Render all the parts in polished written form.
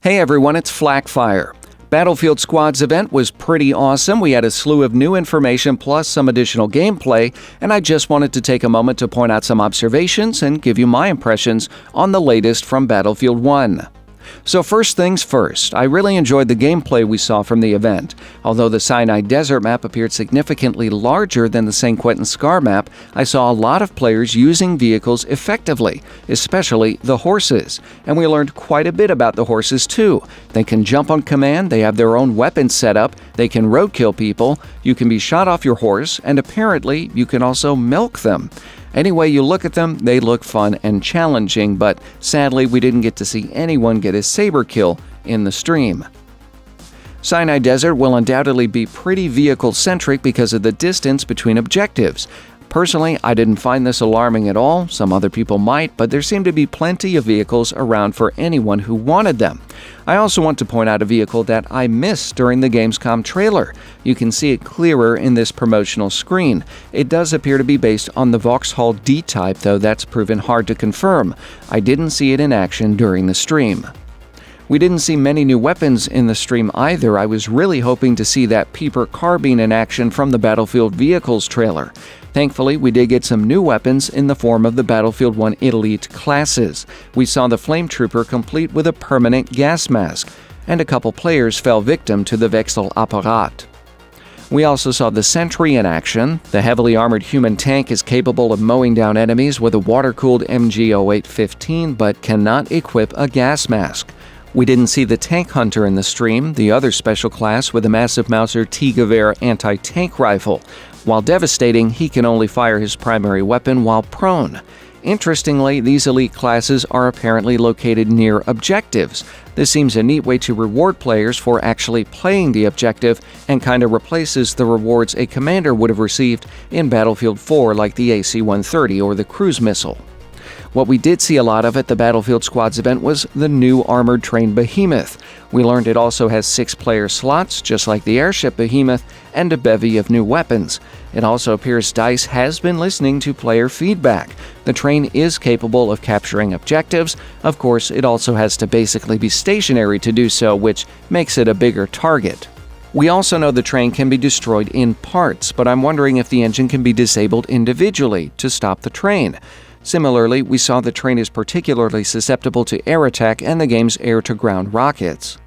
Hey everyone, it's Flakfire. Battlefield Squad's event was pretty awesome. We had a slew of new information plus some additional gameplay, and I just wanted to take a moment to point out some observations and give you my impressions on the latest from Battlefield 1. So first things first, I really enjoyed the gameplay we saw from the event. Although the Sinai Desert map appeared significantly larger than the St. Quentin Scar map, I saw a lot of players using vehicles effectively, especially the horses. And we learned quite a bit about the horses too. They can jump on command, they have their own weapons set up, they can roadkill people, you can be shot off your horse, and apparently you can also milk them. Any way you look at them, they look fun and challenging, but sadly we didn't get to see anyone get a saber kill in the stream. Sinai Desert will undoubtedly be pretty vehicle-centric because of the distance between objectives. Personally, I didn't find this alarming at all. Some other people might, but there seemed to be plenty of vehicles around for anyone who wanted them. I also want to point out a vehicle that I missed during the Gamescom trailer. You can see it clearer in this promotional screen. It does appear to be based on the Vauxhall D-Type, though that's proven hard to confirm. I didn't see it in action during the stream. We didn't see many new weapons in the stream either. I was really hoping to see that Peeper carbine in action from the Battlefield Vehicles trailer. Thankfully, we did get some new weapons in the form of the Battlefield 1 Elite classes. We saw the Flame Trooper complete with a permanent gas mask, and a couple players fell victim to the Wechselapparat. We also saw the Sentry in action. The heavily armored human tank is capable of mowing down enemies with a water-cooled MG-0815, but cannot equip a gas mask. We didn't see the Tank Hunter in the stream, the other special class with a massive Mauser T-Gewehr anti-tank rifle. While devastating, he can only fire his primary weapon while prone. Interestingly, these elite classes are apparently located near objectives. This seems a neat way to reward players for actually playing the objective and kind of replaces the rewards a commander would have received in Battlefield 4 like the AC-130 or the cruise missile. What we did see a lot of at the Battlefield Squad's event was the new Armored Train Behemoth. We learned it also has 6-player slots, just like the airship Behemoth, and a bevy of new weapons. It also appears DICE has been listening to player feedback. The train is capable of capturing objectives. Of course, it also has to basically be stationary to do so, which makes it a bigger target. We also know the train can be destroyed in parts, but I'm wondering if the engine can be disabled individually to stop the train. Similarly, we saw the train is particularly susceptible to air attack and the game's air-to-ground rockets.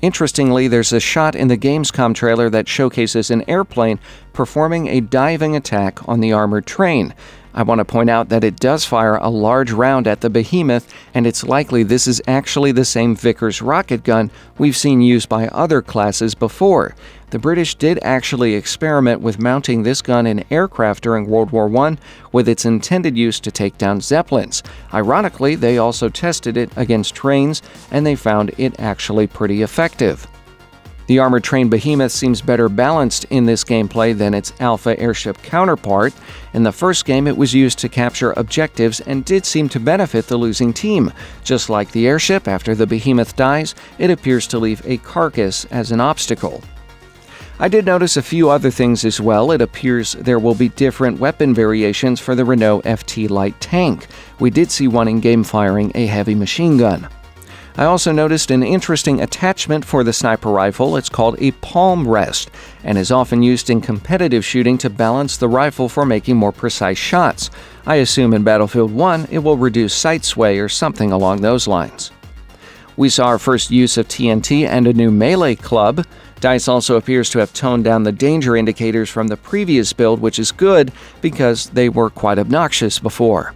Interestingly, there's a shot in the Gamescom trailer that showcases an airplane performing a diving attack on the armored train. I want to point out that it does fire a large round at the Behemoth, and it's likely this is actually the same Vickers rocket gun we've seen used by other classes before. The British did actually experiment with mounting this gun in aircraft during World War I with its intended use to take down Zeppelins. Ironically, they also tested it against trains, and they found it actually pretty effective. The Armored Train Behemoth seems better balanced in this gameplay than its Alpha airship counterpart. In the first game, it was used to capture objectives and did seem to benefit the losing team. Just like the airship, after the Behemoth dies, it appears to leave a carcass as an obstacle. I did notice a few other things as well. It appears there will be different weapon variations for the Renault FT light tank. We did see one in-game firing a heavy machine gun. I also noticed an interesting attachment for the sniper rifle. It's called a palm rest and is often used in competitive shooting to balance the rifle for making more precise shots. I assume in Battlefield 1 it will reduce sight sway or something along those lines. We saw our first use of TNT and a new melee club. DICE also appears to have toned down the danger indicators from the previous build, which is good because they were quite obnoxious before.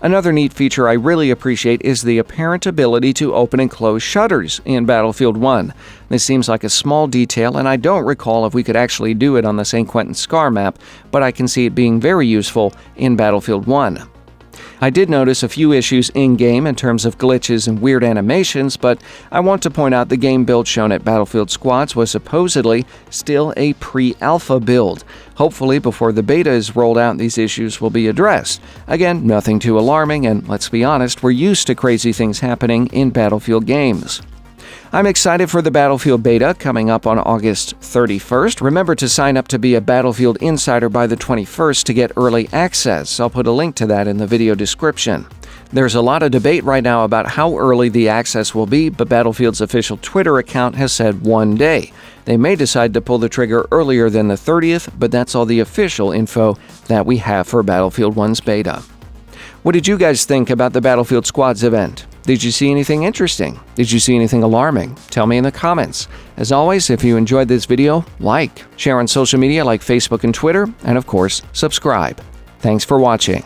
Another neat feature I really appreciate is the apparent ability to open and close shutters in Battlefield 1. This seems like a small detail, and I don't recall if we could actually do it on the St. Quentin Scar map, but I can see it being very useful in Battlefield 1. I did notice a few issues in-game in terms of glitches and weird animations, but I want to point out the game build shown at Battlefield Squads was supposedly still a pre-alpha build. Hopefully, before the beta is rolled out, these issues will be addressed. Again, nothing too alarming, and let's be honest, we're used to crazy things happening in Battlefield games. I'm excited for the Battlefield beta coming up on August 31st. Remember to sign up to be a Battlefield Insider by the 21st to get early access. I'll put a link to that in the video description. There's a lot of debate right now about how early the access will be, but Battlefield's official Twitter account has said 1 day. They may decide to pull the trigger earlier than the 30th, but that's all the official info that we have for Battlefield 1's beta. What did you guys think about the Battlefield Squads event? Did you see anything interesting? Did you see anything alarming? Tell me in the comments. As always, if you enjoyed this video, like, share on social media like Facebook and Twitter, and of course, subscribe. Thanks for watching.